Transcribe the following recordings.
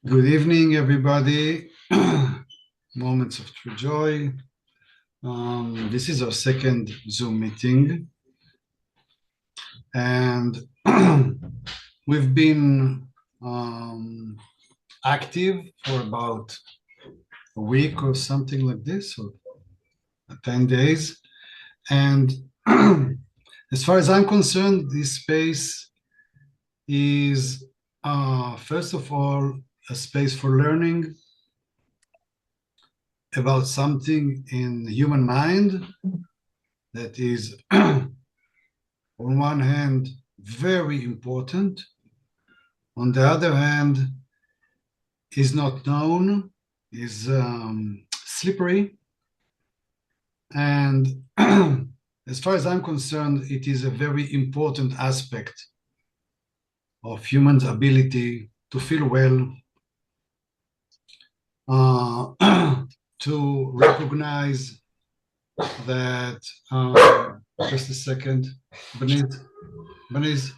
Good evening, everybody. Moments of True Joy. This is our second Zoom meeting, and we've been active for about a week or something like this, or 10 days. And as far as I'm concerned, this space is, first of all, a space for learning about something in the human mind that is, on one hand, very important, on the other hand, is not known, is slippery, and as far as I'm concerned, it is a very important aspect of humans' ability to feel well, to recognize that, just a second, Beniz,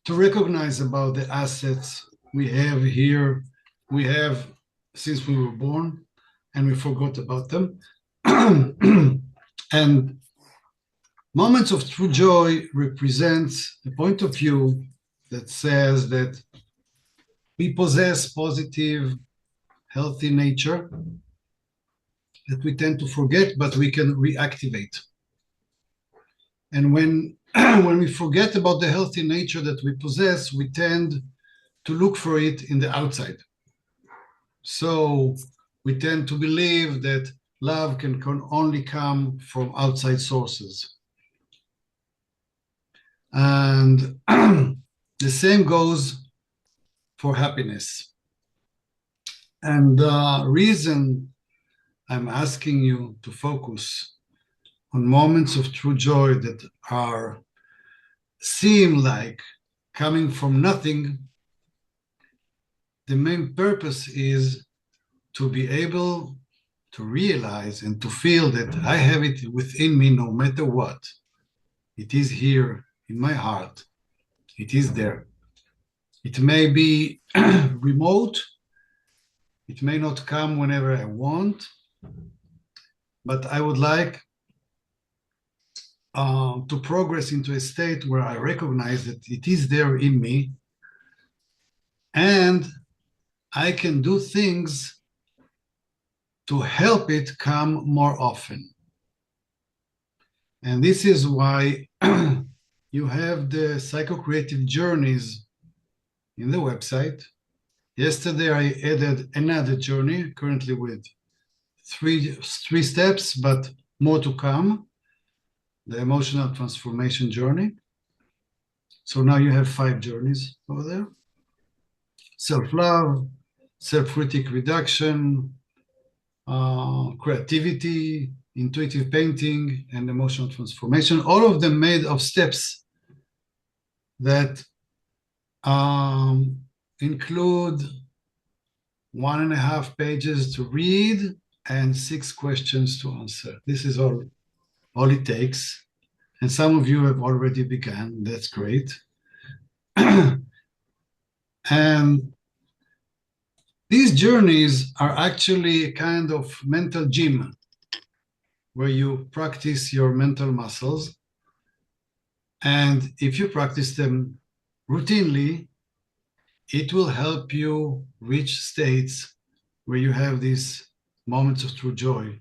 to recognize about the assets we have here, we have since we were born, and we forgot about them. And Moments of True Joy represents a point of view that says that we possess positive, healthy nature that we tend to forget, but we can reactivate. And when we forget about the healthy nature that we possess, we tend to look for it in the outside. So we tend to believe that love can only come from outside sources. And the same goes for happiness. And the reason I'm asking you to focus on moments of true joy that seem like coming from nothing, the main purpose is to be able to realize and to feel that I have it within me no matter what. It is here in my heart. It is there. It may be remote. It may not come whenever I want, but I would like to progress into a state where I recognize that it is there in me, and I can do things to help it come more often. And this is why you have the psycho-creative journeys in the website. Yesterday, I added another journey, currently with three steps, but more to come, the emotional transformation journey. So now you have 5 journeys over there. Self-love, self-critic reduction, creativity, intuitive painting, and emotional transformation, all of them made of steps that include 1.5 pages to read and 6 questions to answer. This is all it takes. And some of you have already begun. That's great. And these journeys are actually a kind of mental gym where you practice your mental muscles. And if you practice them routinely, it will help you reach states where you have these moments of true joy,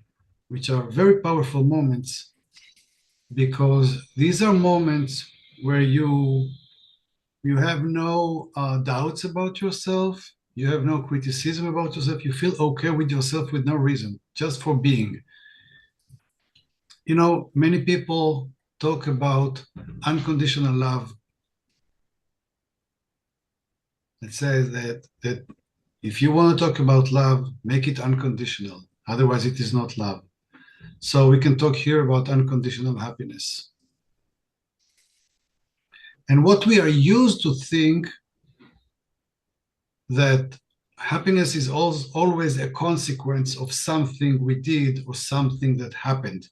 which are very powerful moments, because these are moments where you have no doubts about yourself. You have no criticism about yourself. You feel okay with yourself with no reason, just for being. You know, many people talk about unconditional love. It says that if you want to talk about love, make it unconditional. Otherwise, it is not love. So we can talk here about unconditional happiness. And what we are used to think that happiness is always a consequence of something we did or something that happened.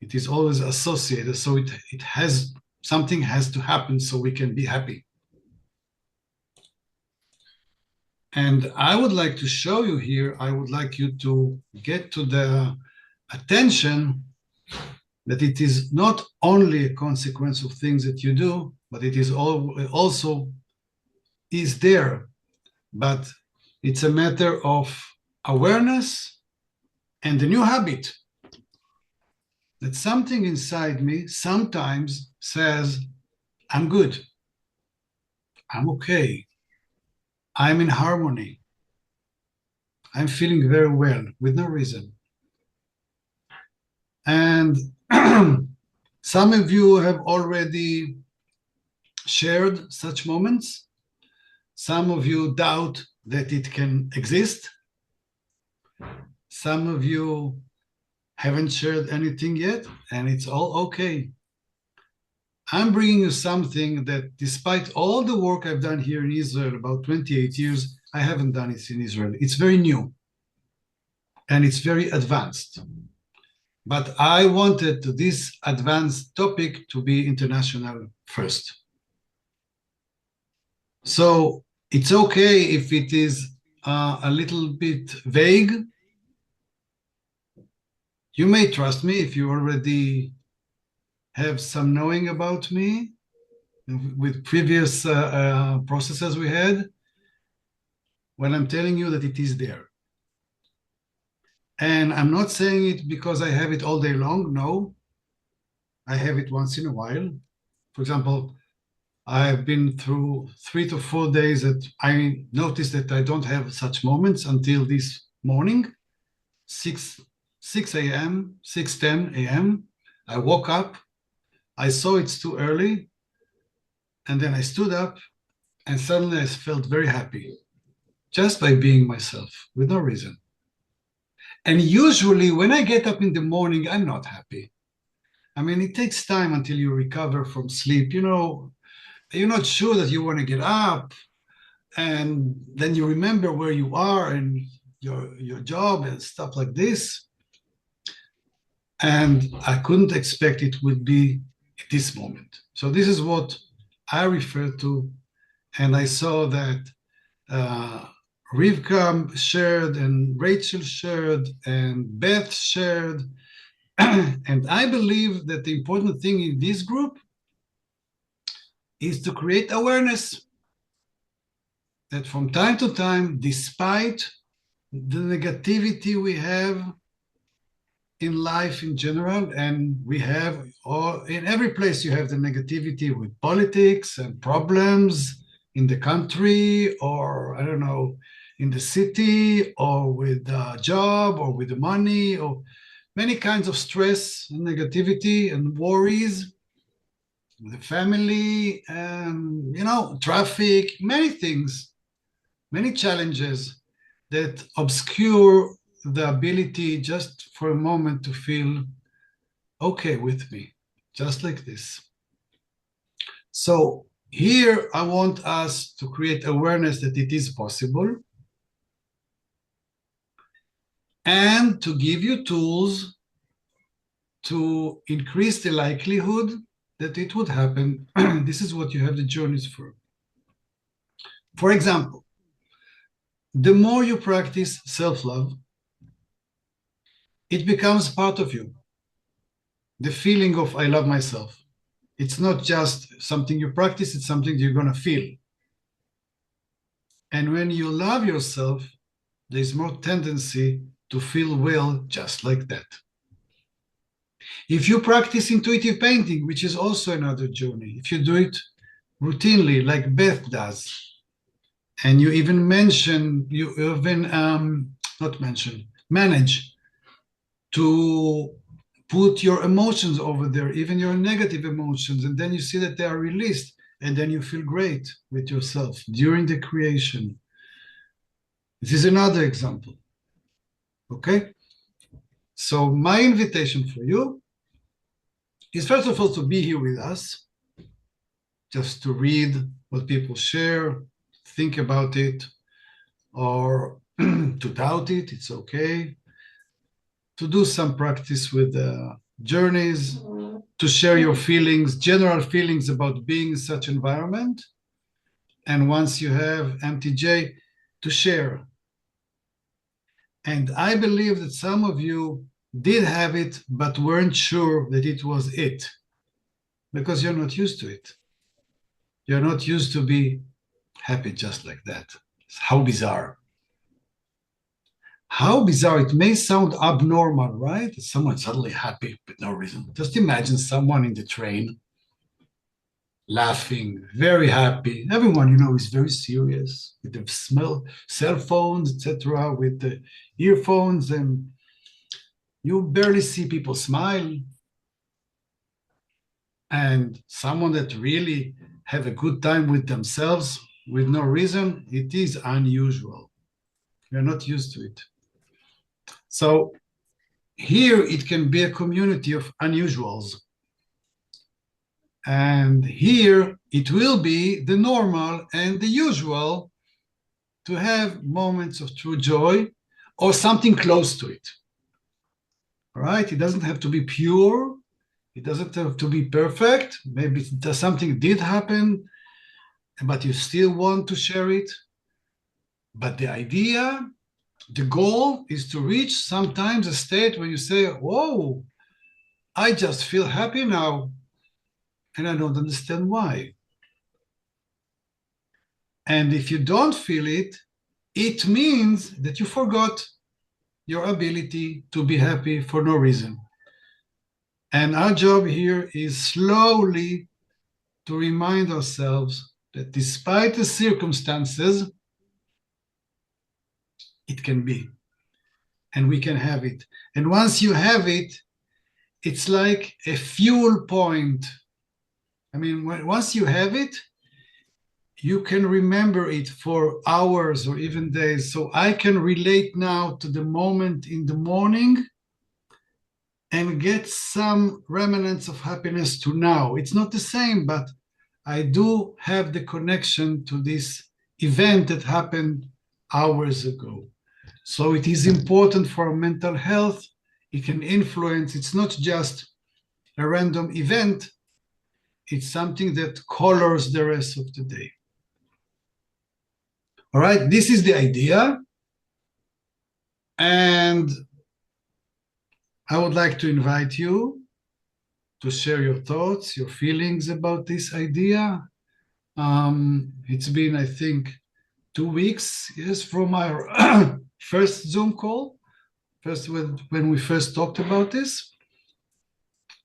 It is always associated, so it has something has to happen so we can be happy. And I would like to show you here, I would like you to get to the attention that it is not only a consequence of things that you do, but it is also is there. But it's a matter of awareness and a new habit. That something inside me sometimes says, I'm good, I'm okay, I'm in harmony, I'm feeling very well with no reason. And some of you have already shared such moments. Some of you doubt that it can exist. Some of you haven't shared anything yet, and it's all okay. I'm bringing you something that, despite all the work I've done here in Israel, about 28 years, I haven't done it in Israel. It's very new, and it's very advanced. But I wanted this advanced topic to be international first. So it's okay if it is a little bit vague. You may trust me if you already have some knowing about me with previous processes we had, when I'm telling you that it is there. And I'm not saying it because I have it all day long. No, I have it once in a while. For example, I've been through 3 to 4 days that I noticed that I don't have such moments until this morning, 6 a.m., 6:10 a.m. I woke up, I saw it's too early, and then I stood up, and suddenly I felt very happy, just by being myself, with no reason. And usually when I get up in the morning, I'm not happy. I mean, it takes time until you recover from sleep. You know, you're not sure that you want to get up, and then you remember where you are and your job and stuff like this. And I couldn't expect it would be at this moment. So this is what I refer to. And I saw that Rivka shared and Rachel shared and Beth shared. And I believe that the important thing in this group is to create awareness that from time to time, despite the negativity we have in life in general, and we have, or in every place you have the negativity with politics and problems in the country, or I don't know, in the city, or with a job, or with the money, or many kinds of stress and negativity and worries, the family, and traffic, many things, many challenges that obscure the ability just for a moment to feel okay with me, just like this. So here I want us to create awareness that it is possible, and to give you tools to increase the likelihood that it would happen. This is what you have the journeys for. For example, the more you practice self-love, it becomes part of you. The feeling of I love myself. It's not just something you practice, it's something you're going to feel. And when you love yourself, there's more tendency to feel well just like that. If you practice intuitive painting, which is also another journey, if you do it routinely like Beth does, and you even manage to put your emotions over there, even your negative emotions, and then you see that they are released, and then you feel great with yourself during the creation. This is another example. Okay? So my invitation for you is, first of all, to be here with us, just to read what people share, think about it, or to doubt it, it's okay. To do some practice with the journeys, to share your feelings, general feelings about being in such environment. And once you have MTJ, to share. And I believe that some of you did have it, but weren't sure that it was it, because you're not used to it. You're not used to be happy just like that. How bizarre. How bizarre. It may sound abnormal, right? Someone suddenly happy with no reason. Just imagine someone in the train laughing, very happy. Everyone, is very serious with the cell phones, etc., with the earphones, and you barely see people smile. And someone that really have a good time with themselves with no reason, it is unusual. You're not used to it. So here it can be a community of unusuals. And here it will be the normal and the usual to have moments of true joy or something close to it. All right? It doesn't have to be pure. It doesn't have to be perfect. Maybe something did happen, but you still want to share it. But the idea, the goal is to reach sometimes a state where you say, whoa, I just feel happy now. And I don't understand why. And if you don't feel it, it means that you forgot your ability to be happy for no reason. And our job here is slowly to remind ourselves that despite the circumstances, it can be. And we can have it. And once you have it, it's like a fuel point. I mean, once you have it, you can remember it for hours or even days. So I can relate now to the moment in the morning and get some remnants of happiness to now. It's not the same, but I do have the connection to this event that happened hours ago. So it is important for our mental health. It can influence, it's not just a random event, it's something that colors the rest of the day. All right, this is the idea. And I would like to invite you to share your thoughts, your feelings about this idea. It's been, I think, 2 weeks, yes, from our first Zoom call, when we first talked about this.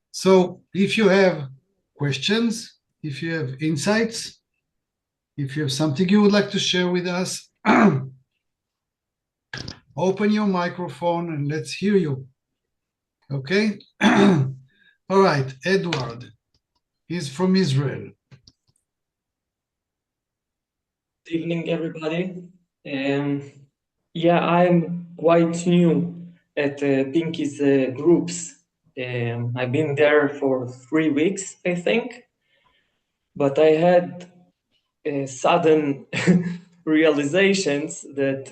So if you have questions, if you have insights, if you have something you would like to share with us, open your microphone and let's hear you. Okay? All right, Edward. He's from Israel. Good evening, everybody. Yeah, I'm quite new at Pinky's groups. I've been there for 3 weeks, I think, but I had sudden realizations that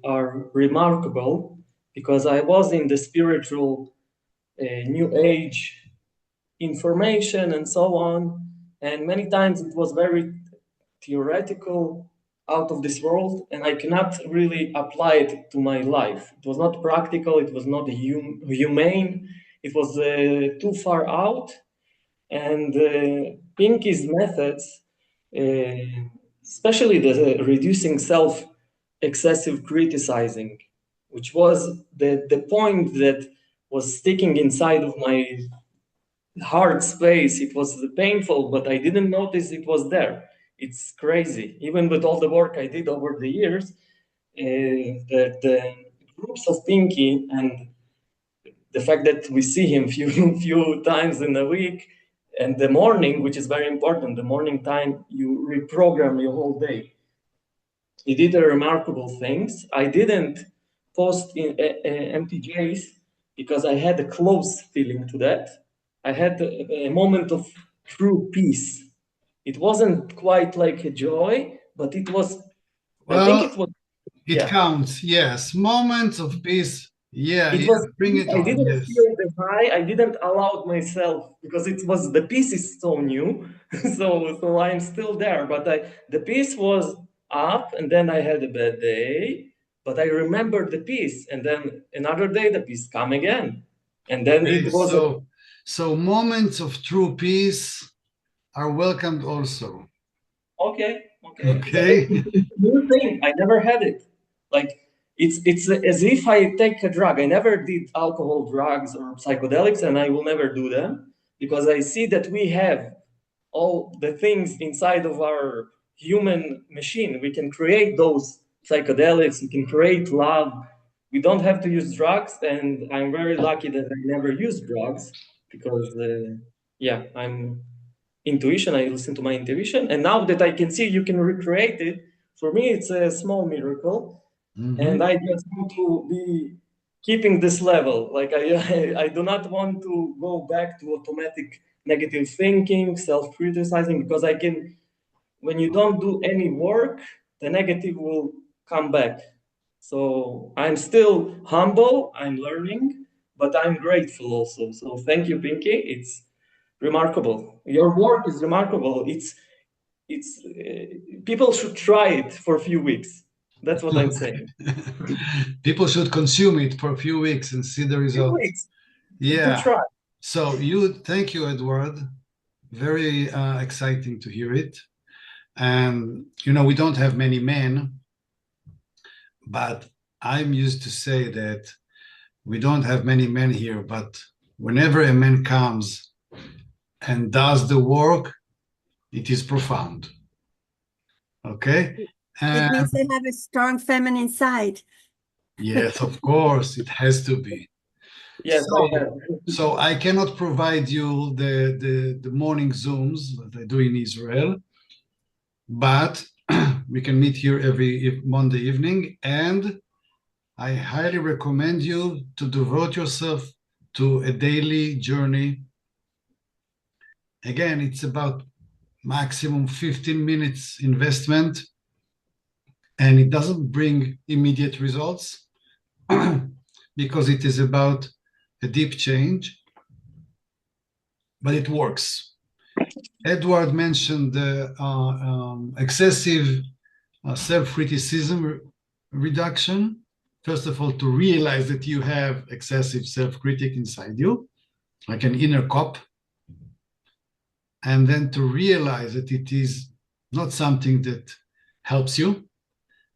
are remarkable because I was in the spiritual new age information and so on, and many times it was very theoretical, out of this world, and I cannot really apply it to my life. It was not practical, it was not humane, it was too far out. And Pinky's methods, especially the reducing self, excessive criticizing, which was the point that was sticking inside of my hard space. It was painful, but I didn't notice it was there. It's crazy. Even with all the work I did over the years, the groups of Pinky and the fact that we see him few times in a week, and the morning, which is very important, the morning time, you reprogram your whole day. He did a remarkable things. I didn't post in MTJs because I had a close feeling to that. I had a moment of true peace. It wasn't quite like a joy, but it was, Well, I think it was, it counts, yes. Moments of peace Yeah, It yeah, was, bring it I on. didn't Yes. feel the high. I didn't allow myself because it was, the piece is so new. So I'm still there, but the piece was up and then I had a bad day, but I remembered the piece and then another day the piece come again. And then Okay, it was a, so moments of true peace are welcomed also. okay. Okay. It's a new thing. I never had it. Like it's as if I take a drug. I never did alcohol, drugs, or psychedelics, and I will never do them because I see that we have all the things inside of our human machine. We can create those psychedelics. We can create love. We don't have to use drugs, and I'm very lucky that I never used drugs because, yeah, I'm intuition. I listen to my intuition, and now that I can see you can recreate it, for me it's a small miracle, and Mhm. I just want to be keeping this level. Like I do not want to go back to automatic negative thinking, self-criticizing, because I can. When you don't do any work, the negative will come back. So I'm still humble. I'm learning, but I'm grateful also. So thank you, Pinky. It's remarkable. Your work is remarkable. It's people should try it for a few weeks. That's what I'm saying. People should consume it for a few weeks and see the Few results. weeks to Yeah. try. So thank you, Edward. Very exciting to hear it. And we don't have many men, but I'm used to say that we don't have many men here, but whenever a man comes and does the work, it is profound. Okay? It means they have a strong feminine side. Yes, of course, it has to be. Yes, So, I have. so I cannot provide you the morning Zooms that I do in Israel, but we can meet here every Monday evening, and I highly recommend you to devote yourself to a daily journey. Again, it's about maximum 15 minutes investment, and it doesn't bring immediate results because it is about a deep change, but it works. Edward mentioned the excessive self-criticism reduction. First of all, to realize that you have excessive self-critic inside you, like an inner cop, and then to realize that it is not something that helps you,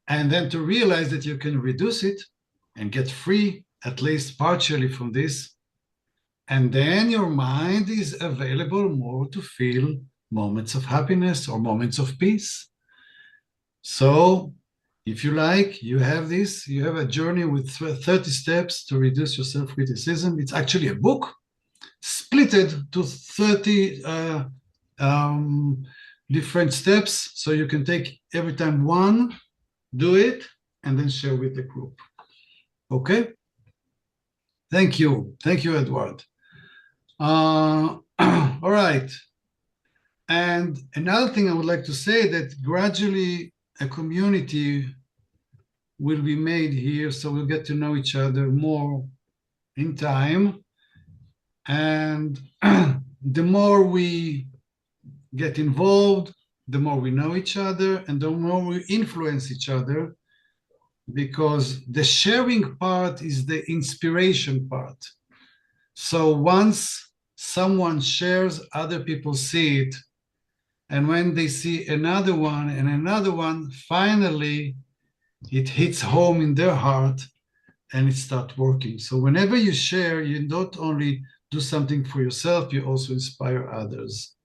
and then to realize that you can reduce it and get free, at least partially, from this. And then your mind is available more to feel moments of happiness or moments of peace. So if you like, you have this, you have a journey with 30 steps to reduce your self-criticism. It's actually a book splitted to 30 different steps. So you can take every time one, do it, and then share with the group. Okay? Thank you. Thank you, Edward. All right. And another thing I would like to say that gradually a community will be made here, so we'll get to know each other more in time. And the more we get involved, the more we know each other and the more we influence each other, because the sharing part is the inspiration part. So once someone shares, other people see it. And when they see another one and another one, finally it hits home in their heart and it starts working. So whenever you share, you don't only do something for yourself, you also inspire others.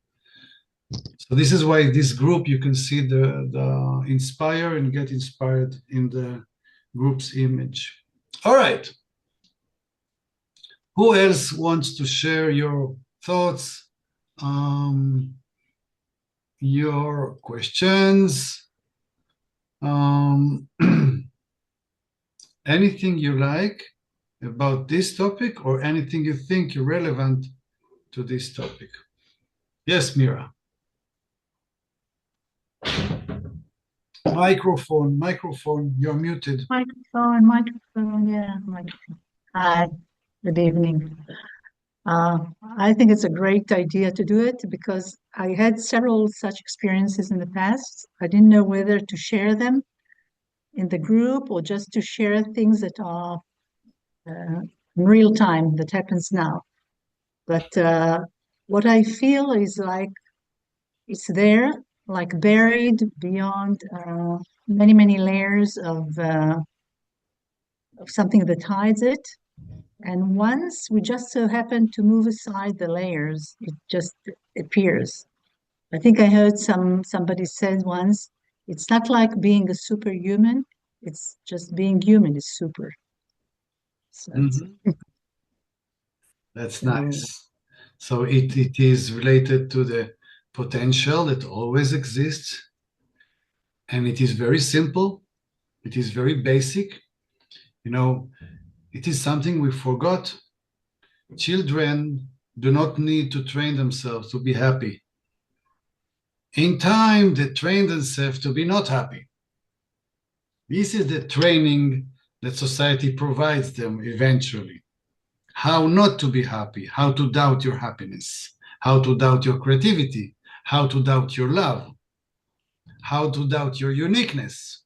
So this is why this group, you can see the inspire and get inspired in the group's image. All right. Who else wants to share your thoughts, your questions, anything you like about this topic or anything you think relevant to this topic? Yes, Mira. Microphone, you're muted. Microphone, yeah, microphone. Hi, good evening. I think it's a great idea to do it because I had several such experiences in the past. I didn't know whether to share them in the group or just to share things that are in real time that happens now. But what I feel is like it's there, like buried beyond many, many layers of something that hides it. And once we just so happen to move aside the layers, it just appears. I think I heard somebody said once, it's not like being a superhuman, it's just being human is super. So That's nice. So it is related to the potential that always exists, and it is very simple. It is very basic. You know, it is something we forgot. Children do not need to train themselves to be happy. In time, they train themselves to be not happy. This is the training that society provides them eventually. How not to be happy, how to doubt your happiness, how to doubt your creativity, how to doubt your love, how to doubt your uniqueness.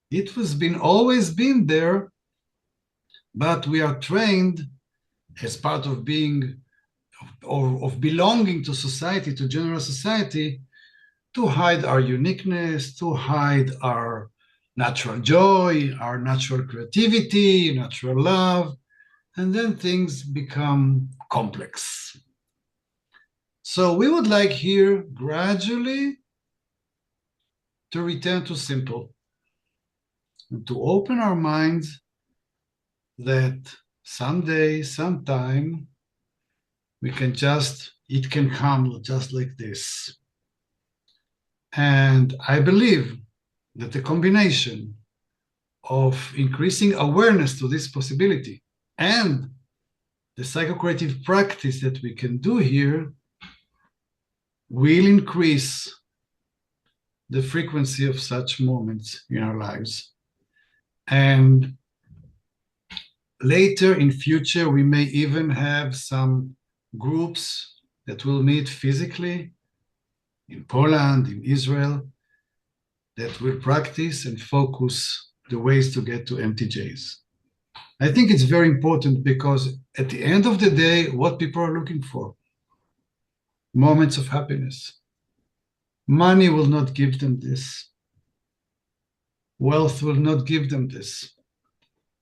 It has been always been there, but we are trained as part of being or of belonging to society, to general society, to hide our uniqueness, to hide our natural joy, our natural creativity, natural love, and then things become complex. So we would like here gradually to return to simple, and to open our minds that someday, sometime, it can come just like this. And I believe that the combination of increasing awareness to this possibility and the psychocreative practice that we can do here will increase the frequency of such moments in our lives. And later in future, we may even have some groups that will meet physically in Poland, in Israel, that will practice and focus the ways to get to MTJs. I think it's very important because at the end of the day, what people are looking for, moments of happiness. Money will not give them this. Wealth will not give them this.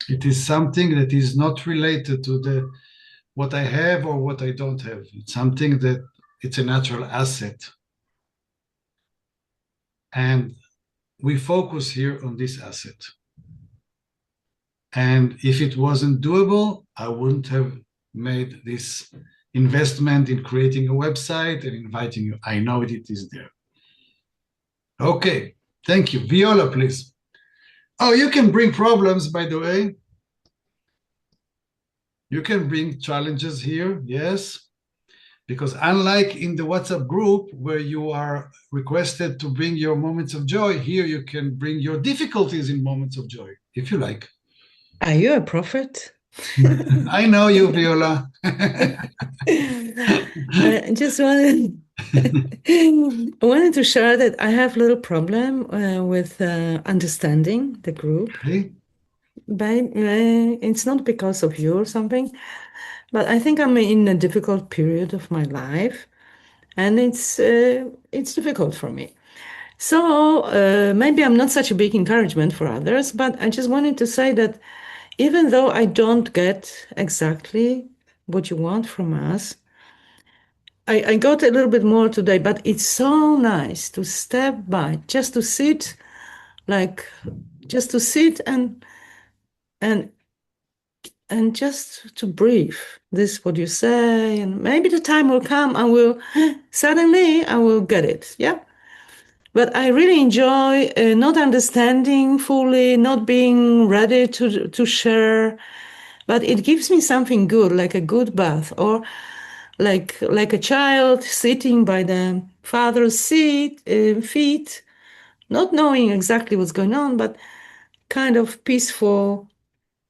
It is something that is not related to what I have or what I don't have. It's something that it's a natural asset. And we focus here on this asset. And if it wasn't doable, I wouldn't have made this investment in creating a website and inviting you. I know it is there. Okay, thank you. Viola, please. Oh, you can bring problems, by the way. You can bring challenges here, yes. Because unlike in the WhatsApp group where you are requested to bring your moments of joy, here you can bring your difficulties in moments of joy, if you like. Are you a prophet? I know you, Viola. I just wanted to share that I have a little problem with understanding the group. Okay. It's not because of you or something, but I think I'm in a difficult period of my life, and it's difficult for me. So maybe I'm not such a big encouragement for others, but I just wanted to say that even though I don't get exactly what you want from us, I got a little bit more today, but it's so nice to step by, just to sit and just to breathe. This is what you say, and maybe the time will come and suddenly I will get it. Yeah. But I really enjoy not understanding fully, not being ready to share, but it gives me something good, like a good bath, or like a child sitting by the father's feet, not knowing exactly what's going on, but kind of peaceful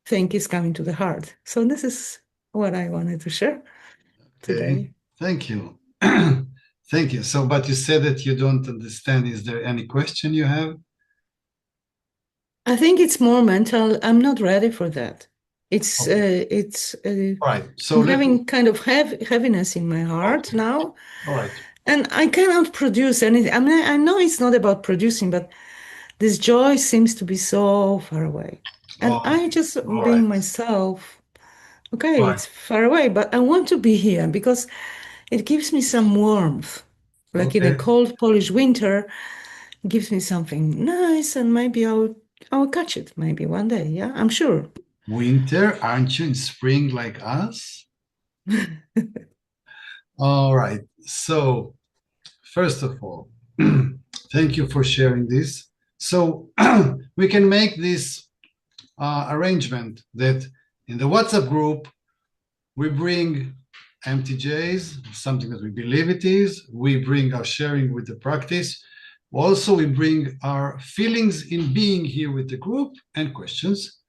think is coming to the heart. So this is what I wanted to share today. Thank you. Thank you. So, but you said that you don't understand. Is there any question you have? I think it's more mental. I'm not ready for that. It's right. So I'm having kind of heaviness in my heart now. All right. And I cannot produce anything. I mean, I know it's not about producing, but this joy seems to be so far away. And I just being myself, okay, it's far away, but I want to be here because it gives me some warmth. Like in a cold Polish winter, it gives me something nice, and maybe I'll catch it maybe one day. Yeah, I'm sure. Winter, aren't you in spring like us? All right. So, first of all, thank you for sharing this. So we can make this arrangement that in the WhatsApp group, we bring MTJs, something that we believe it is. We bring our sharing with the practice. Also, we bring our feelings in being here with the group and questions.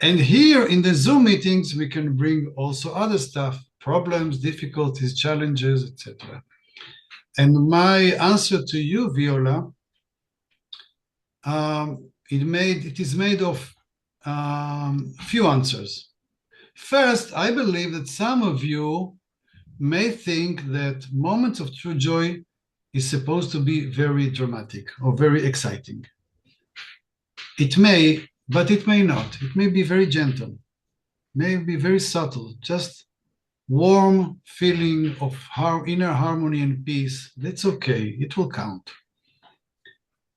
And here in the Zoom meetings, we can bring also other stuff, problems, difficulties, challenges, etc. And my answer to you, Viola, it is made of few answers. First, I believe that some of you may think that moments of true joy is supposed to be very dramatic or very exciting. It may, but it may not. It may be very gentle, may be very subtle, just warm feeling of inner harmony and peace. That's okay. It will count.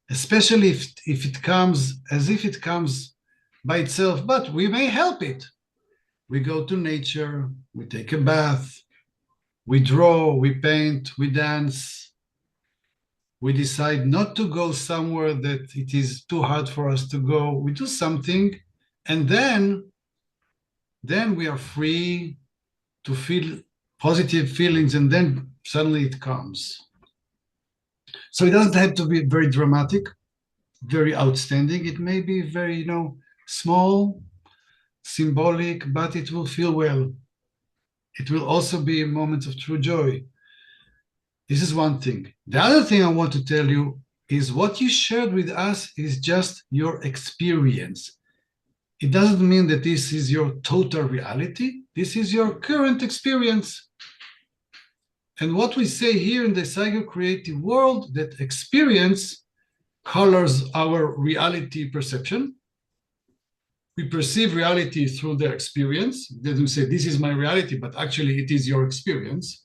Especially if it comes as if it comes by itself, but we may help it. We go to nature, we take a bath, we draw, we paint, we dance. We decide not to go somewhere that it is too hard for us to go. We do something, and then we are free to feel positive feelings, and then suddenly it comes. So it doesn't have to be very dramatic, very outstanding. It may be very, small, symbolic, but it will feel well. It will also be moments of true joy. This is one thing. The other thing I want to tell you is what you shared with us is just your experience. It doesn't mean that this is your total reality. This is your current experience. And what we say here in the psycho-creative world, that experience colors our reality perception. We perceive reality through their experience. They don't say, this is my reality, but actually it is your experience.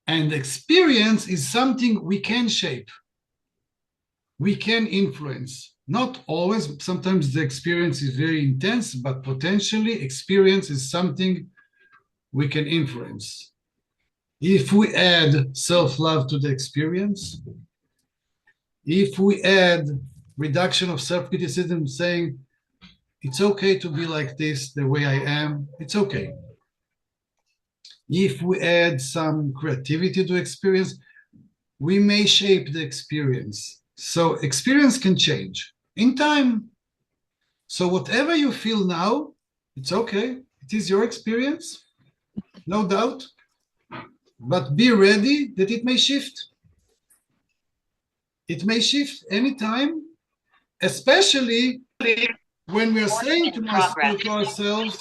And experience is something we can shape. We can influence. Not always. Sometimes the experience is very intense, but potentially experience is something we can influence. If we add self-love to the experience, if we add reduction of self-criticism, saying, it's okay to be like this, the way I am, it's okay. If we add some creativity to experience, we may shape the experience. So experience can change in time. So whatever you feel now, it's okay. It is your experience, no doubt. But be ready that it may shift. It may shift anytime, especially when we are saying to ourselves,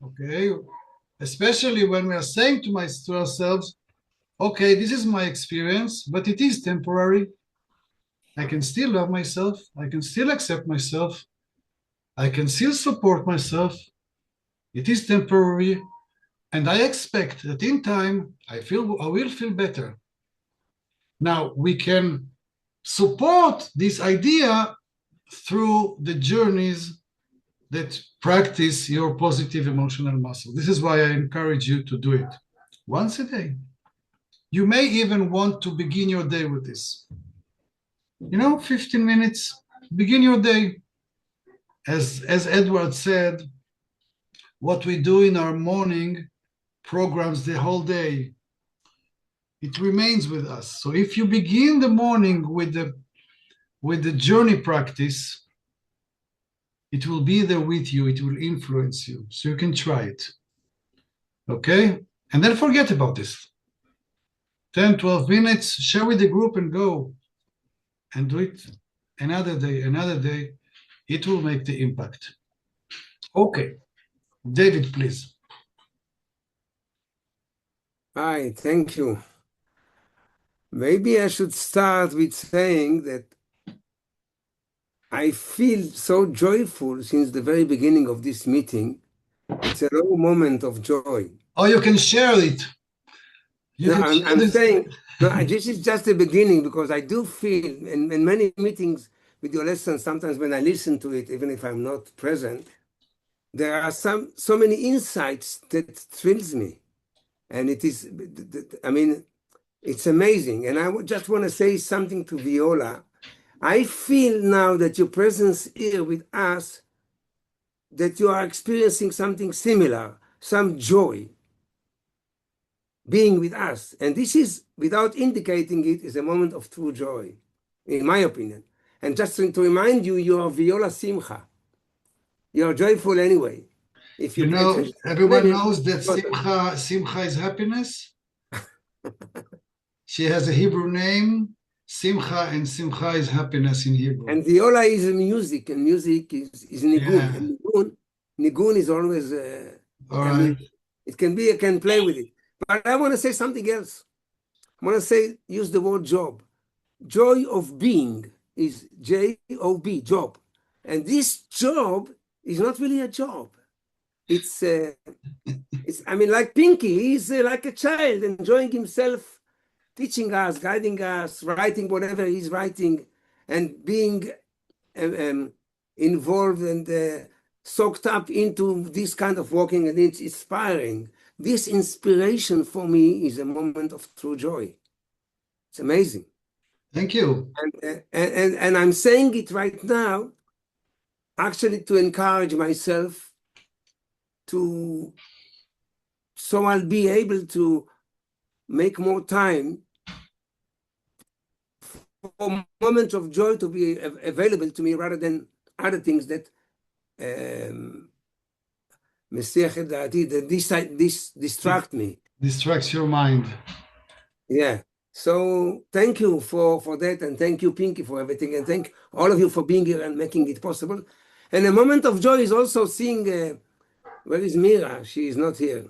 okay, especially when we are saying to ourselves, okay, this is my experience, but it is temporary. I can still love myself. I can still accept myself. I can still support myself. It is temporary. And I expect that in time, I will feel better. Now, we can support this idea through the journeys that practice your positive emotional muscle. This is why I encourage you to do it once a day. You may even want to begin your day with this. 15 minutes, begin your day. As Edward said, what we do in our morning programs the whole day. It remains with us. So if you begin the morning with the journey practice, it will be there with you. It will influence you. So you can try it. Okay? And then forget about this. 10, 12 minutes, share with the group and go. And do it another day, another day. It will make the impact. Okay. David, please. Hi, thank you. Maybe I should start with saying that I feel so joyful since the very beginning of this meeting. It's a raw moment of joy. Oh, you can share it. I'm saying, this is just the beginning, because I do feel in many meetings with your lessons, sometimes when I listen to it, even if I'm not present, there are so many insights that thrills me. And it is, I mean, it's amazing. And I just want to say something to Viola. I feel now that your presence here with us, that you are experiencing something similar, some joy being with us. And this is, without indicating it, is a moment of true joy, in my opinion. And just to remind you, you are Viola Simcha. You are joyful anyway. If you know, everyone knows that Simcha is happiness. She has a Hebrew name, Simcha, and Simcha is happiness in Hebrew. And Viola is music, and music is nigun. Yeah. And nigun is always, it can be, I can play with it. But I want to say something else. I want to use the word job. Joy of being is J-O-B, job. And this job is not really a job. It's I mean, like Pinky, he's like a child enjoying himself, teaching us, guiding us, writing whatever he's writing, and being involved and soaked up into this kind of working, and it's inspiring. This inspiration for me is a moment of true joy. It's amazing. Thank you. And I'm saying it right now, actually to encourage myself so I'll be able to make more time for moments of joy to be available to me, rather than other things that distract me. Distracts your mind. Yeah. So thank you for that, and thank you, Pinky, for everything, and thank all of you for being here and making it possible. And a moment of joy is also seeing, where is Mira? She is not here.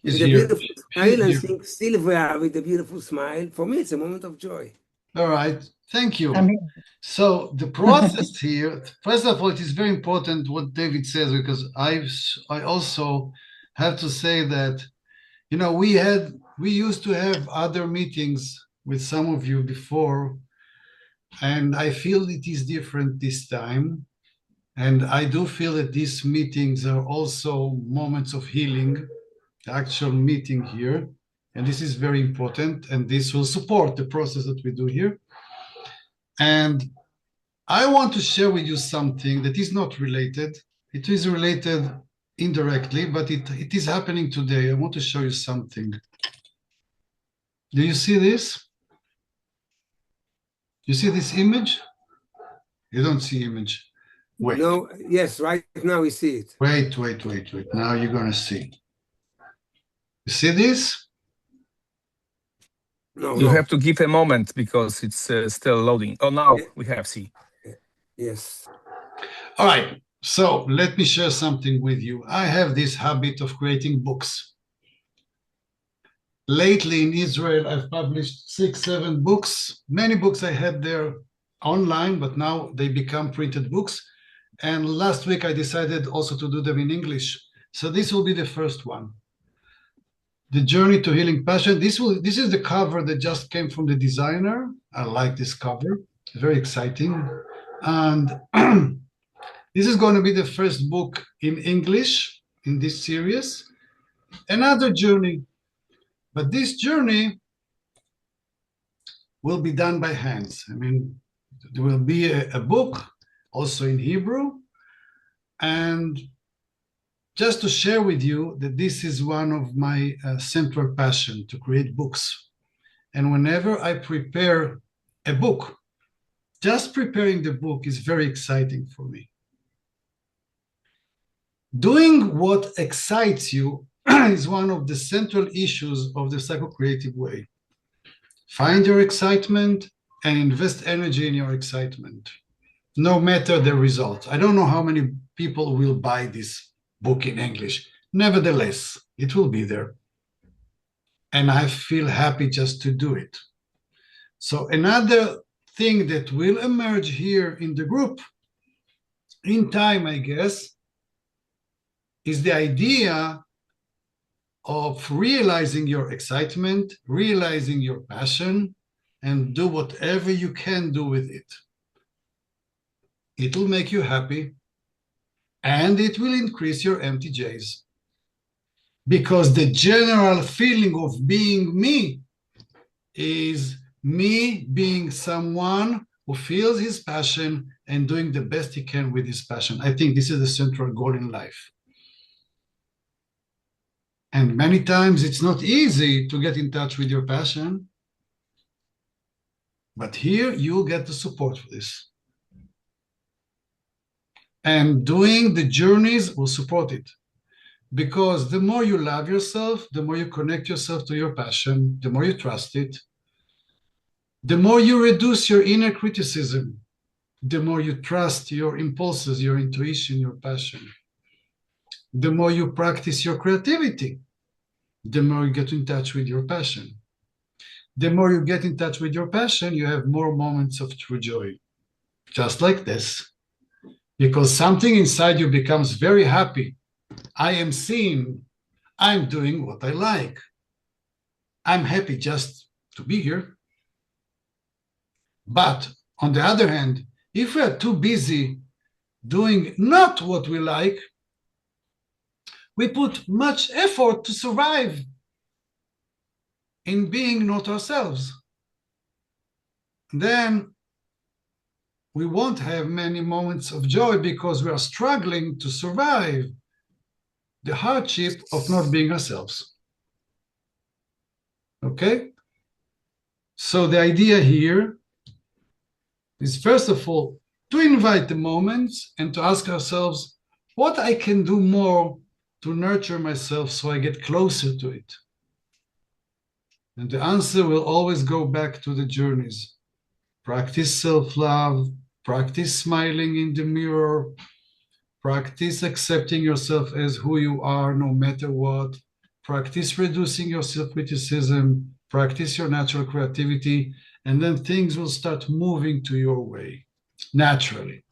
She's with a here. beautiful smile, and seeing Silvia with a beautiful smile. For me, it's a moment of joy. All right. Thank you. So the process here, first of all, it is very important what David says, because I also have to say that, you know, we used to have other meetings with some of you before, and I feel it is different this time. And I do feel that these meetings are also moments of healing, the actual meeting here. And this is very important, and this will support the process that we do here. And I want to share with you something that is not related. It is related indirectly, but it is happening today. I want to show you something. Do you see this? You see this image? You don't see image. Wait. No, yes, right now we see it. Wait. Now you're going to see. You see this? No. You have to give a moment because it's still loading. Oh, now we have see. Yes. All right. So let me share something with you. I have this habit of creating books. Lately in Israel, I've published 6, 7 books. Many books I had there online, but now they become printed books. And last week I decided also to do them in English. So this will be the first one. The Journey to Healing Passion. This is the cover that just came from the designer. I like this cover. Very exciting. And this is going to be the first book in English in this series. Another journey. But this journey will be done by hands. I mean, there will be a book also in Hebrew. And just to share with you that this is one of my central passion, to create books. And whenever I prepare a book, just preparing the book is very exciting for me. Doing what excites you is one of the central issues of the psycho-creative way. Find your excitement and invest energy in your excitement, no matter the result. I don't know how many people will buy this book in English. Nevertheless, it will be there. And I feel happy just to do it. So another thing that will emerge here in the group, in time, I guess, is the idea of realizing your excitement, realizing your passion, and do whatever you can do with it. It'll make you happy, and it will increase your MTJs. Because the general feeling of being me is me being someone who feels his passion and doing the best he can with his passion. I think this is the central goal in life. And many times it's not easy to get in touch with your passion, but here you'll get the support for this. And doing the journeys will support it. Because the more you love yourself, the more you connect yourself to your passion, the more you trust it, the more you reduce your inner criticism, the more you trust your impulses, your intuition, your passion, the more you practice your creativity, the more you get in touch with your passion. The more you get in touch with your passion, you have more moments of true joy, just like this. Because something inside you becomes very happy. I am seen. I'm doing what I like. I'm happy just to be here. But on the other hand, if we are too busy doing not what we like, we put much effort to survive in being not ourselves. Then we won't have many moments of joy because we are struggling to survive the hardship of not being ourselves. Okay? So the idea here is, first of all, to invite the moments and to ask ourselves what I can do more to nurture myself so I get closer to it. And the answer will always go back to the journeys. Practice self-love, practice smiling in the mirror, practice accepting yourself as who you are no matter what, practice reducing your self-criticism, practice your natural creativity, and then things will start moving to your way, naturally.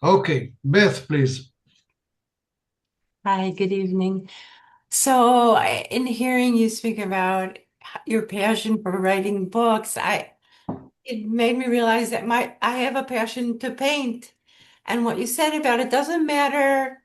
Okay, Beth, please. Hi, good evening. So, in hearing you speak about your passion for writing books, it made me realize that I have a passion to paint. And what you said about it doesn't matter.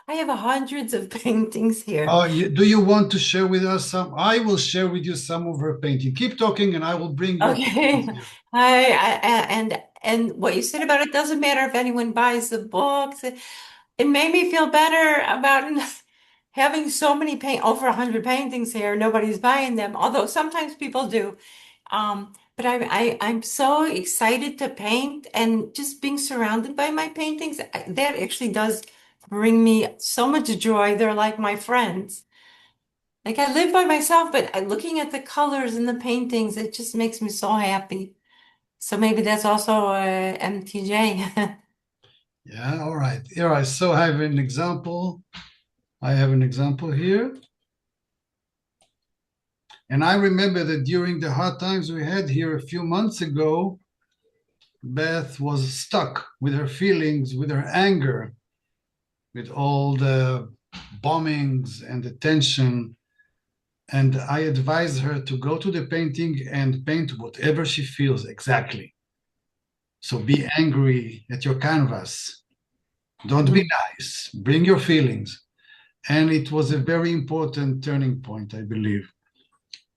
I have hundreds of paintings here. Oh, do you want to share with us some? I will share with you some of her painting. Keep talking, and I will bring you. Okay. And what you said about it doesn't matter if anyone buys the books. It made me feel better about having so many over 100 paintings here. Nobody's buying them, although sometimes people do. But I'm so excited to paint, and just being surrounded by my paintings, that actually does bring me so much joy. They're like my friends. Like, I live by myself, but looking at the colors in the paintings, it just makes me so happy. So maybe that's also MTJ. Yeah, all right. All right. So I have an example. I have an example here. And I remember that during the hard times we had here a few months ago, Beth was stuck with her feelings, with her anger, with all the bombings and the tension. And I advised her to go to the painting and paint whatever she feels exactly. So be angry at your canvas. Don't be nice. Bring your feelings. And it was a very important turning point, I believe.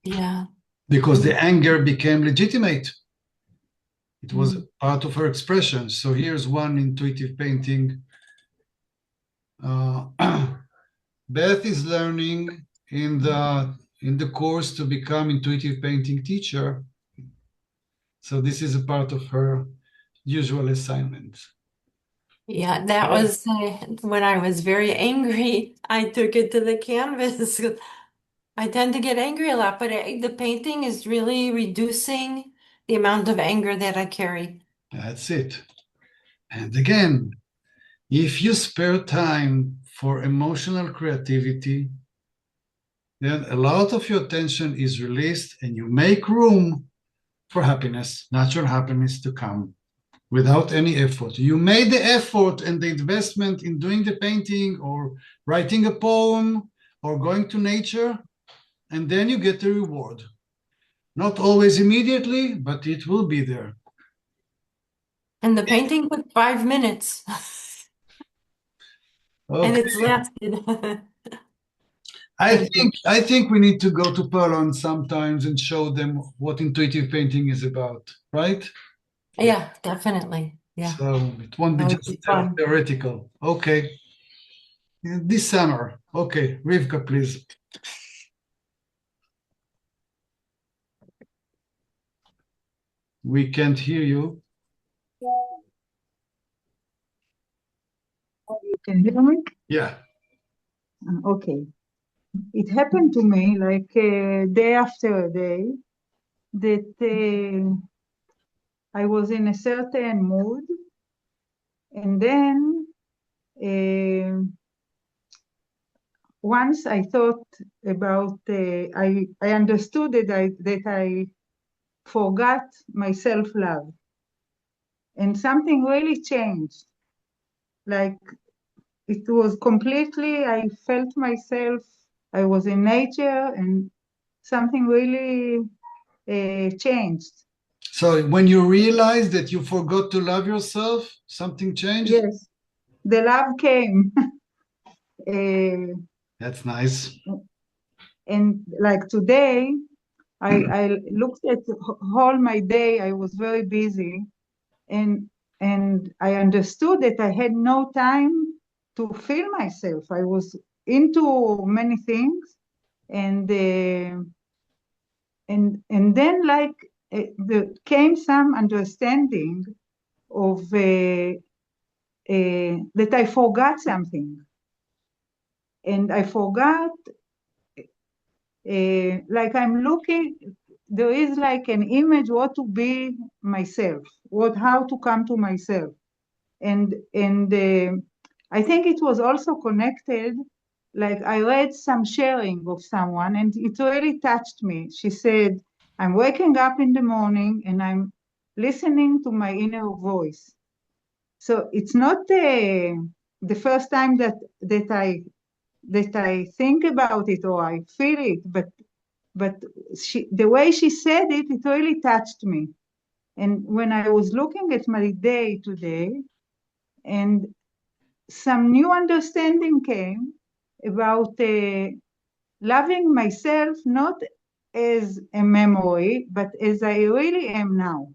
Yeah. Because the anger became legitimate. It was part of her expression. So here's one intuitive painting. Beth is learning in the course to become intuitive painting teacher. So this is a part of her usual assignment. Yeah, that was when I was very angry. I took it to the canvas. I tend to get angry a lot, but the painting is really reducing the amount of anger that I carry. That's it. And again, if you spare time for emotional creativity, then a lot of your tension is released and you make room for happiness, natural happiness to come without any effort. You made the effort and the investment in doing the painting or writing a poem or going to nature, and then you get the reward. Not always immediately, but it will be there. And the painting took 5 minutes. And it's Okay. lasted. I think we need to go to Poland sometimes and show them what intuitive painting is about, right? Yeah, definitely. Yeah. So it won't be That would just be fun. theoretical. Okay. This summer. Okay, Rivka, please. We can't hear you. You can hear me? Yeah. Okay. It happened to me like day after day that I was in a certain mood, and then once I thought about, I understood that I forgot my self-love, and something really changed. Like it was completely, I felt myself, I was in nature, and something really changed. So when you realized that you forgot to love yourself, something changed? Yes, the love came. That's nice. And like today, I looked at all my day, I was very busy, and I understood that I had no time to feel myself. I was into many things, and then like there came some understanding of that I forgot something, and I forgot like I'm looking. There is like an image what to be myself, how to come to myself, and I think it was also connected. Like I read some sharing of someone, and it really touched me. She said, "I'm waking up in the morning and I'm listening to my inner voice." So it's not the first time that I think about it or I feel it, but the way she said it, it really touched me. And when I was looking at my day today, and some new understanding came about loving myself not as a memory, but as I really am now.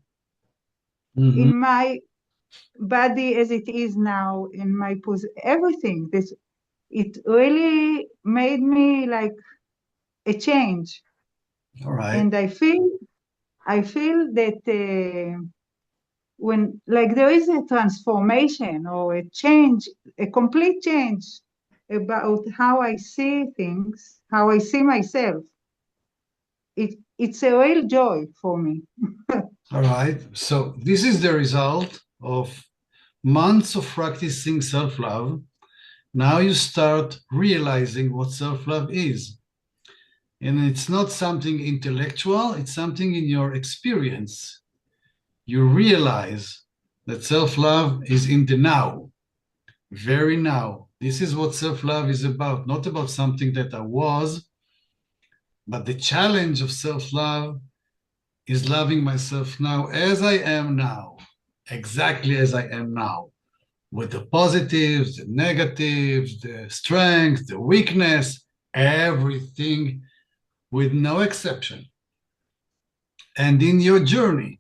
Mm-hmm. In my body as it is now, in my everything. It really made me like a change. All right. And I feel that when like there is a transformation or a change, a complete change about how I see things, how I see myself, it's a real joy for me. All right. So this is the result of months of practicing self-love. Now you start realizing what self-love is. And it's not something intellectual, it's something in your experience. You realize that self-love is in the now, very now. This is what self-love is about, not about something that I was, but the challenge of self-love is loving myself now as I am now, exactly as I am now, with the positives, the negatives, the strength, the weakness, everything with no exception. And in your journey,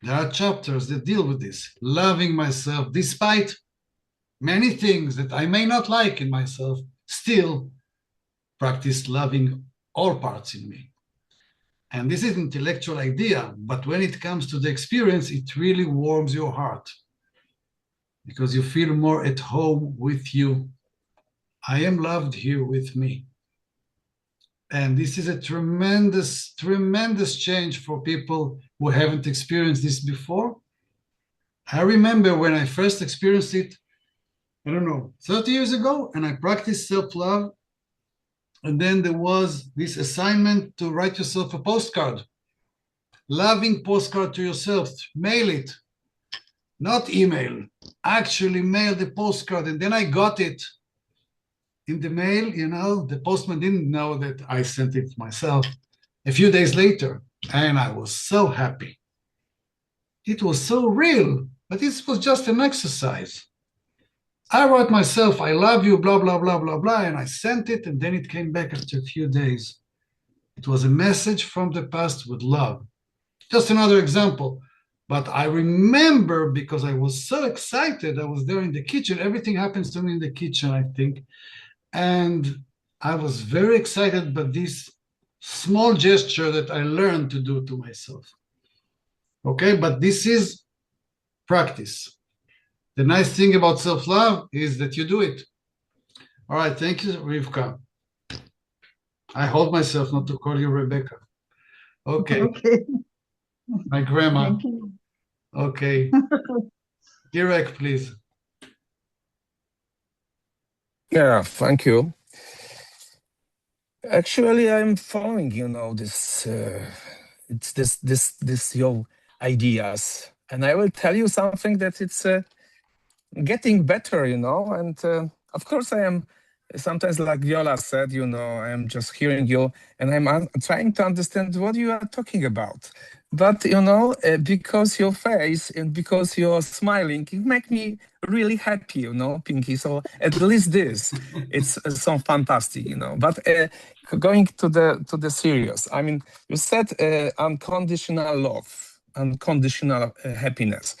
there are chapters that deal with this, loving myself despite many things that I may not like in myself, still practice loving all parts in me. And this is an intellectual idea, but when it comes to the experience, it really warms your heart. because you feel more at home with you. I am loved here with me. And this is a tremendous, tremendous change for people who haven't experienced this before. I remember when I first experienced it, I don't know, 30 years ago, and I practiced self-love. And then there was this assignment to write yourself a postcard, loving postcard to yourself, mail it, not email, actually mail the postcard. And then I got it in the mail, you know, the postman didn't know that I sent it myself a few days later. And I was so happy. It was so real, but this was just an exercise. I wrote myself, I love you, blah, blah, blah, blah, blah, and I sent it, and then it came back after a few days. It was a message from the past with love. Just another example. But I remember, because I was so excited, I was there in the kitchen. Everything happens to me in the kitchen, I think. And I was very excited by this small gesture that I learned to do to myself. Okay, but this is practice. The nice thing about self-love is that you do it. All right, thank you, Rivka. I hold myself not to call you Rebecca. Okay. Okay. My grandma. Thank you. Okay. Direct, please. Yeah, thank you. Actually, I'm following, you know, this your ideas, and I will tell you something that it's getting better, you know. And of course, I am sometimes, like Viola said, you know, I'm just hearing you, and I'm trying to understand what you are talking about. But you know, because your face and because you're smiling, it makes me really happy, you know, Pinky. So at least this, it's so fantastic, you know. But going to the serious, I mean, you said unconditional love, unconditional happiness.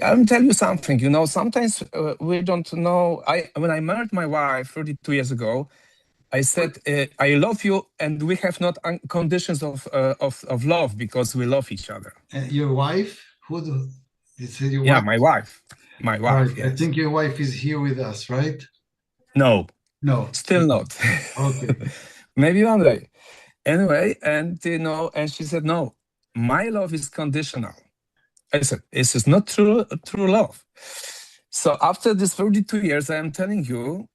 I'll tell you something, you know, sometimes we don't know. When I married my wife 32 years ago, I said, I love you, and we have not conditions of love because we love each other. Your wife? You said your yeah, wife? my wife. My wife, Right. yes. I think your wife is here with us, right? No. No. Still not. Okay. Maybe one day. Anyway, and you know, and she said, no, my love is conditional. I said, this is not true love. So after this 32 years, I am telling you,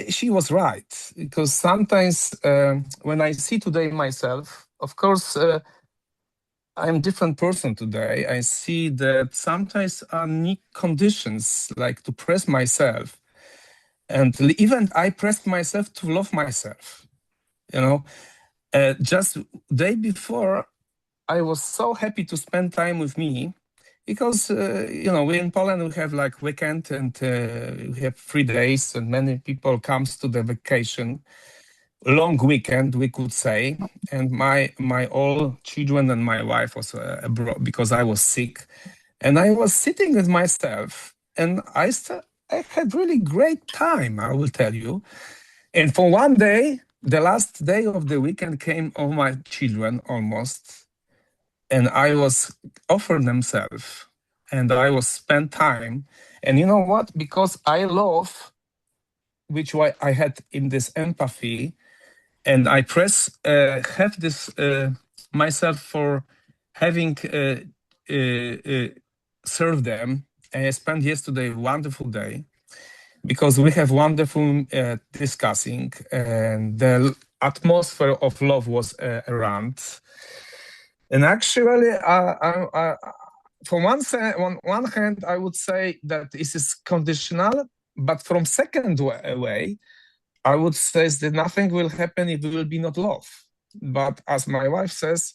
she was right. Because sometimes when I see today myself, of course, I'm a different person today. I see that sometimes I need conditions, like to press myself. And even I pressed myself to love myself. You know, just day before, I was so happy to spend time with me. Because, you know, we in Poland, we have like weekend and we have 3 days and many people comes to the vacation, long weekend, we could say. And my all children and my wife was abroad because I was sick. And I was sitting with myself and I had really great time, I will tell you. And for one day, the last day of the weekend came all my children almost. And I was offered themselves, and I was spent time. And you know what? Because I love, which I had in this empathy, and I have this myself for having served them. And I spent yesterday a wonderful day because we have wonderful discussing, and the atmosphere of love was around. And actually, from one hand, I would say that this is conditional, but from second way, I would say that nothing will happen if there will be not love. But as my wife says,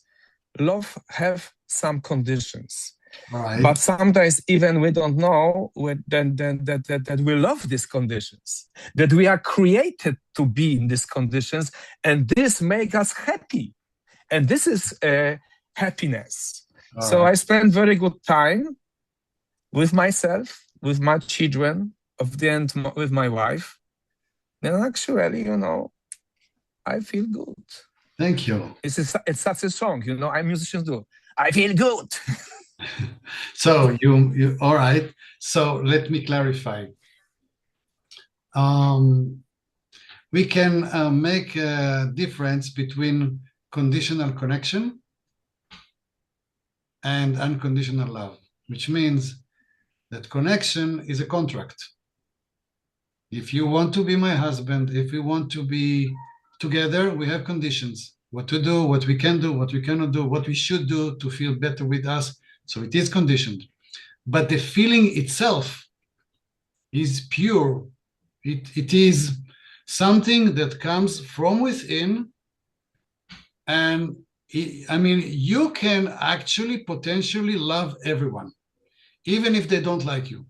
love have some conditions. Right. But sometimes even we don't know that we love these conditions, that we are created to be in these conditions, and this makes us happy. And this is happiness. So I spent very good time with myself, with my children, with my wife. And actually, you know, I feel good. Thank you. It's such a song, you know, musicians do. I feel good. So you all right. So let me clarify. We can make a difference between conditional connection and unconditional love, which means that connection is a contract. If you want to be my husband, if we want to be together, we have conditions. What to do, what we can do, what we cannot do, what we should do to feel better with us. So it is conditioned. But the feeling itself is pure. It is something that comes from within. And I mean, you can actually potentially love everyone, even if they don't like you.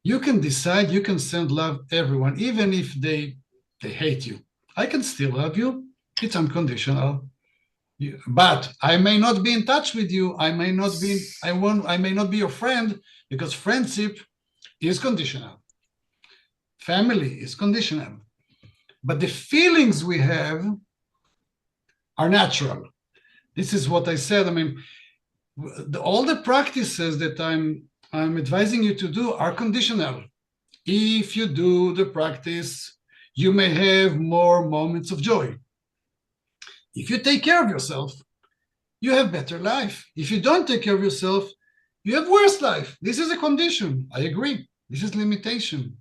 You can decide, you can send love everyone, even if they hate you. I can still love you. It's unconditional. But I may not be in touch with you. I may not be your friend, because friendship is conditional. Family is conditional. But the feelings we have are natural. This is what I said. I mean, all the practices that I'm advising you to do are conditional. If you do the practice, you may have more moments of joy. If you take care of yourself, you have better life. If you don't take care of yourself, you have worse life. This is a condition. I agree. This is limitation.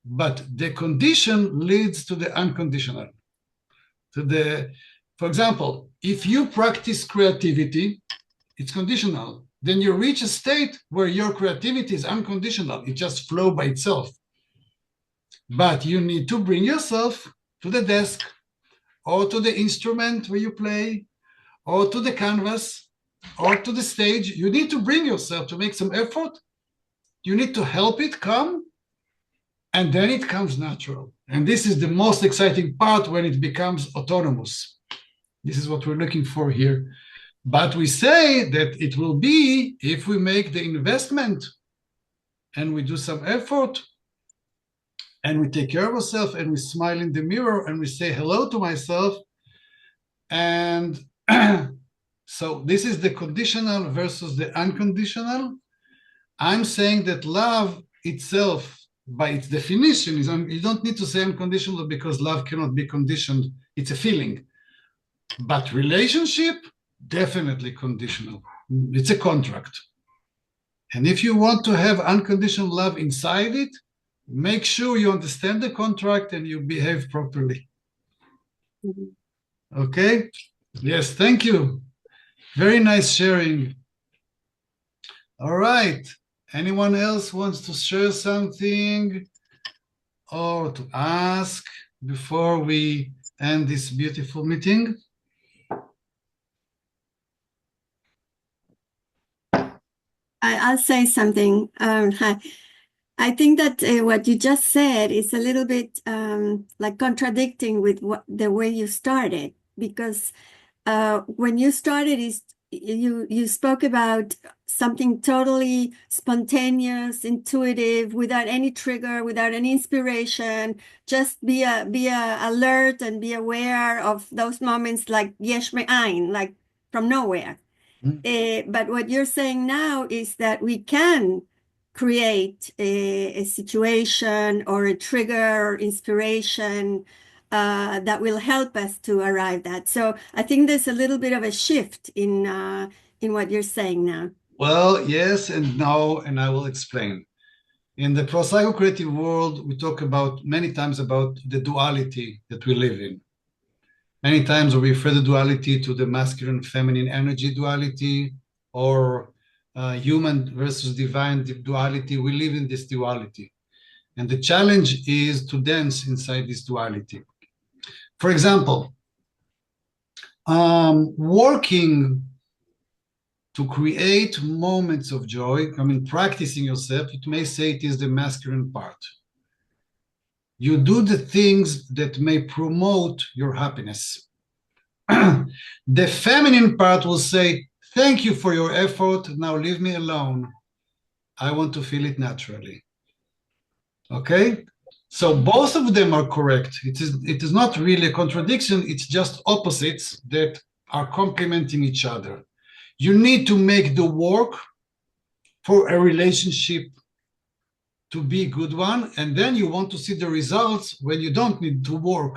But the condition leads to the unconditional. For example, if you practice creativity, it's conditional. Then you reach a state where your creativity is unconditional. It just flows by itself. But you need to bring yourself to the desk, or to the instrument where you play, or to the canvas, or to the stage. You need to bring yourself to make some effort. You need to help it come, and then it comes natural. And this is the most exciting part, when it becomes autonomous. This is what we're looking for here. But we say that it will be if we make the investment and we do some effort and we take care of ourselves and we smile in the mirror and we say hello to myself. And so this is the conditional versus the unconditional. I'm saying that love itself, by its definition, is you don't need to say unconditional, because love cannot be conditioned. It's a feeling. But relationship, definitely conditional. It's a contract. And if you want to have unconditional love inside it, make sure you understand the contract and you behave properly. Okay? Yes, thank you. Very nice sharing. All right. Anyone else wants to share something or to ask before we end this beautiful meeting? I'll say something. I think that what you just said is a little bit like contradicting with the way you started, because when you started, you spoke about something totally spontaneous, intuitive, without any trigger, without any inspiration. Just be alert and be aware of those moments, like yesh me'ain, like from nowhere. But what you're saying now is that we can create a situation or a trigger or inspiration that will help us to arrive at. So I think there's a little bit of a shift in what you're saying now. Well, yes and no, and I will explain. In the pro-psycho-creative world, we talk many times about the duality that we live in. Many times we refer the duality to the masculine feminine energy duality, or human versus divine duality. We live in this duality. And the challenge is to dance inside this duality. For example, working to create moments of joy, practicing yourself, it may say it is the masculine part. You do the things that may promote your happiness. The feminine part will say, thank you for your effort, now leave me alone. I want to feel it naturally. Okay? So both of them are correct. It is not really a contradiction, it's just opposites that are complementing each other. You need to make the work for a relationship to be a good one, and then you want to see the results when you don't need to work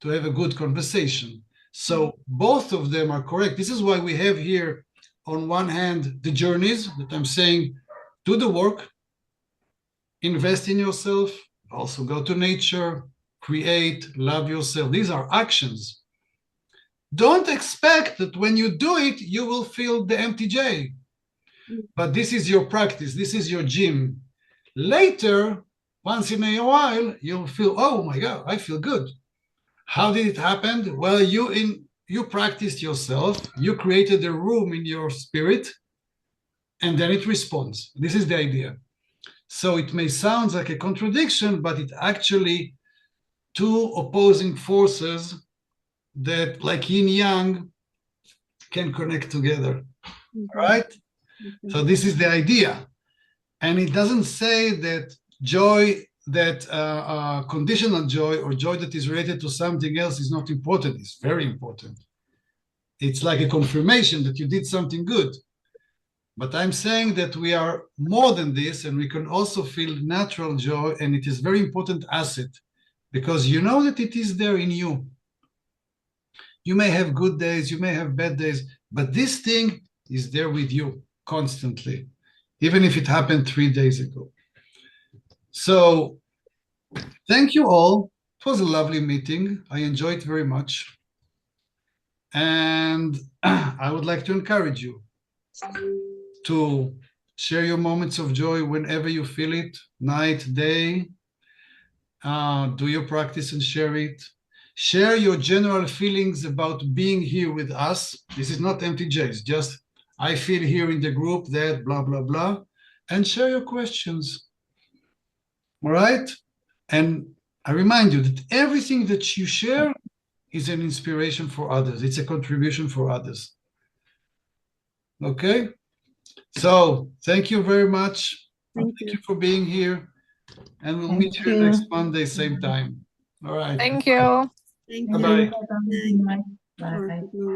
to have a good conversation. So both of them are correct. This is why we have here, on one hand, the journeys that I'm saying, do the work, invest in yourself, also go to nature, create, love yourself. These are actions. Don't expect that when you do it, you will feel the MTJ. But this is your practice. This is your gym. Later, once in a while, you'll feel, oh my God, I feel good. How did it happen? Well, you practiced yourself. You created a room in your spirit, and then it responds. This is the idea. So it may sound like a contradiction, but it actually two opposing forces that, like yin yang, can connect together. Right? So this is the idea. And it doesn't say that joy, that conditional joy or joy that is related to something else is not important. It's very important. It's like a confirmation that you did something good. But I'm saying that we are more than this, and we can also feel natural joy, and it is a very important asset because you know that it is there in you. You may have good days, you may have bad days, but this thing is there with you constantly, even if it happened 3 days ago. So thank you all. It was a lovely meeting. I enjoyed it very much. And I would like to encourage you to share your moments of joy whenever you feel it, night, day. Do your practice and share it. Share your general feelings about being here with us. This is not MTJ, it's just I feel here in the group that blah, blah, blah. And share your questions. All right? And I remind you that everything that you share is an inspiration for others. It's a contribution for others. Okay? So thank you very much. Thank you for being here. And we'll meet you next Monday, same time. All right. Thank you. Thank Bye-bye. you. Bye.